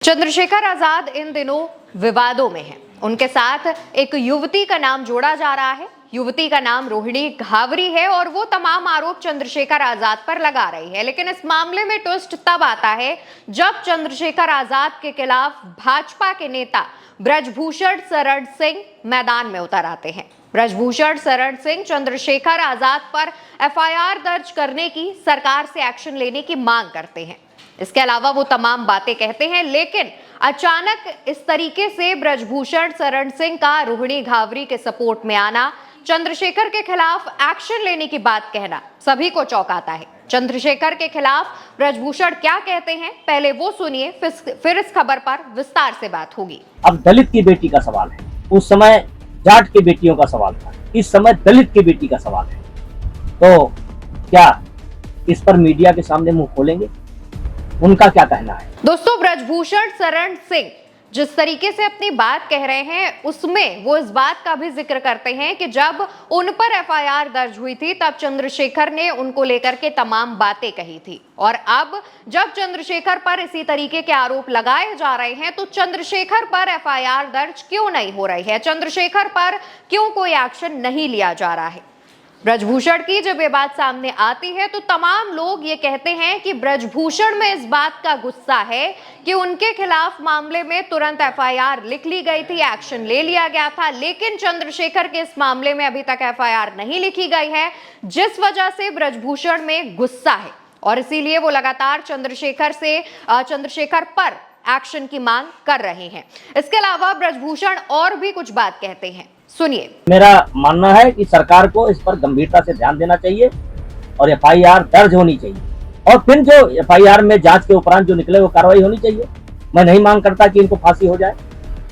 चंद्रशेखर आजाद इन दिनों विवादों में हैं। उनके साथ एक युवती का नाम जोड़ा जा रहा है। युवती का नाम रोहिणी घावरी है और वो तमाम आरोप चंद्रशेखर आजाद पर लगा रही है। लेकिन इस मामले में ट्विस्ट तब आता है जब चंद्रशेखर आजाद के खिलाफ भाजपा के नेता ब्रजभूषण शरण सिंह मैदान में उतर आते हैं। ब्रजभूषण शरण सिंह चंद्रशेखर आजाद पर एफआईआर दर्ज करने की, सरकार से एक्शन लेने की मांग करते हैं। इसके अलावा वो तमाम बातें कहते हैं, लेकिन अचानक इस तरीके से ब्रजभूषण शरण सिंह का रोहिणी घावरी के सपोर्ट में आना, चंद्रशेखर के खिलाफ एक्शन लेने की बात कहना सभी को चौंकाता है। चंद्रशेखर के खिलाफ ब्रजभूषण क्या कहते हैं, पहले वो सुनिए, फिर इस खबर पर विस्तार से बात होगी। अब दलित की बेटी का सवाल है, उस समय जाट की बेटियों का सवाल था, इस समय दलित की बेटी का सवाल है। तो क्या इस पर मीडिया के सामने मुंह खोलेंगे? उनका क्या कहना है? दोस्तों, ब्रजभूषण शरण सिंह जिस तरीके से अपनी बात कह रहे हैं, उसमें वो इस बात का भी जिक्र करते हैं कि जब उन पर एफआईआर दर्ज हुई थी तब चंद्रशेखर ने उनको लेकर के तमाम बातें कही थी, और अब जब चंद्रशेखर पर इसी तरीके के आरोप लगाए जा रहे हैं तो चंद्रशेखर पर एफआईआर दर्ज क्यों नहीं हो रही है, चंद्रशेखर पर क्यों कोई एक्शन नहीं लिया जा रहा है। ब्रजभूषण की जब ये बात सामने आती है तो तमाम लोग ये कहते हैं कि ब्रजभूषण में इस बात का गुस्सा है कि उनके खिलाफ मामले में तुरंत एफआईआर लिख ली गई थी, एक्शन ले लिया गया था, लेकिन चंद्रशेखर के इस मामले में अभी तक एफआईआर नहीं लिखी गई है, जिस वजह से ब्रजभूषण में गुस्सा है और इसीलिए वो लगातार चंद्रशेखर पर एक्शन की मांग कर रहे हैं। इसके अलावा ब्रजभूषण और भी कुछ बात कहते हैं, सुनिए। मेरा मानना है कि सरकार को इस पर गंभीरता से ध्यान देना चाहिए और एफआईआर दर्ज होनी चाहिए, और फिर जो एफआईआर में जांच के उपरांत जो निकले वो कार्रवाई होनी चाहिए। मैं नहीं मांग करता कि इनको फांसी हो जाए,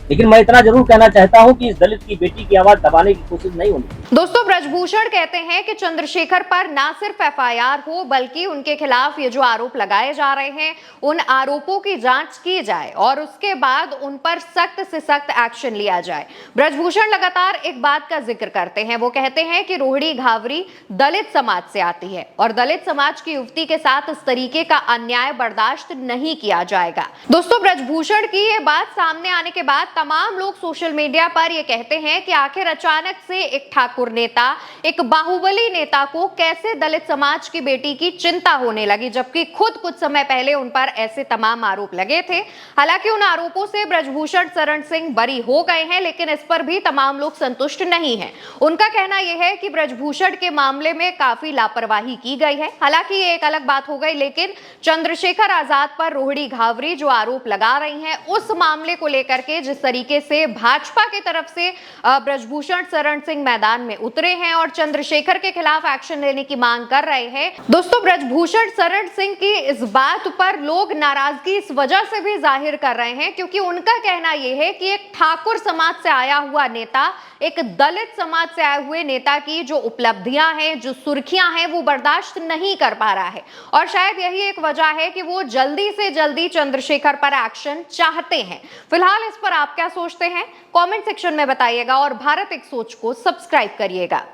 लेकिन मैं इतना जरूर कहना चाहता हूं कि इस दलित की बेटी की आवाज दबाने की कोशिश नहीं होनी। दोस्तों, ब्रजभूषण कहते हैं कि चंद्रशेखर पर ना सिर्फ एफआईआर हो बल्कि उनके खिलाफ ये जो आरोप लगाए जा रहे हैं उन आरोपों की जांच की जाए और उसके बाद उन पर सख्त से सख्त एक्शन लिया जाए। ब्रजभूषण लगातार एक बात का जिक्र करते हैं, वो कहते हैं कि रोहिणी घावरी दलित समाज से आती है और दलित समाज की युवती के साथ इस तरीके का अन्याय बर्दाश्त नहीं किया जाएगा। दोस्तों, ब्रजभूषण की ये बात सामने आने के बाद तमाम लोग सोशल मीडिया पर यह कहते हैं कि आखिर अचानक से एक ठाकुर नेता, एक बाहुबली नेता को कैसे दलित समाज की बेटी की चिंता होने लगी, जबकि खुद कुछ समय पहले उन पर ऐसे तमाम आरोप लगे थे। हालांकि उन आरोपों से ब्रजभूषण शरण सिंह बरी हो गए हैं, लेकिन इस पर भी तमाम लोग संतुष्ट नहीं हैं। उनका कहना यह है कि ब्रजभूषण के मामले में काफी लापरवाही की गई है। हालांकि ये एक अलग बात हो गई, लेकिन चंद्रशेखर आजाद पर रोहिणी घावरी जो आरोप लगा रही हैं, उस मामले को लेकर के जिस तरीके से भाजपा की तरफ से ब्रजभूषण शरण सिंह मैदान में उतरे हैं और चंद्रशेखर के खिलाफ एक्शन लेने की मांग कर रहे हैं। दोस्तों, ब्रजभूषण शरण सिंह की इस बात पर लोग नाराजगी इस वजह से भी जाहिर कर रहे हैं क्योंकि उनका कहना यह है कि एक ठाकुर समाज से आया हुआ नेता, एक दलित समाज से आए हुए नेता की जो उपलब्धियां हैं, जो सुर्खियां हैं, वो बर्दाश्त नहीं कर पा रहा है और शायद यही एक वजह है कि वो जल्दी से जल्दी चंद्रशेखर पर एक्शन चाहते हैं। फिलहाल इस पर आप क्या सोचते हैं, कमेंट सेक्शन में बताइएगा और भारत एक सोच को सब्सक्राइब करिएगा।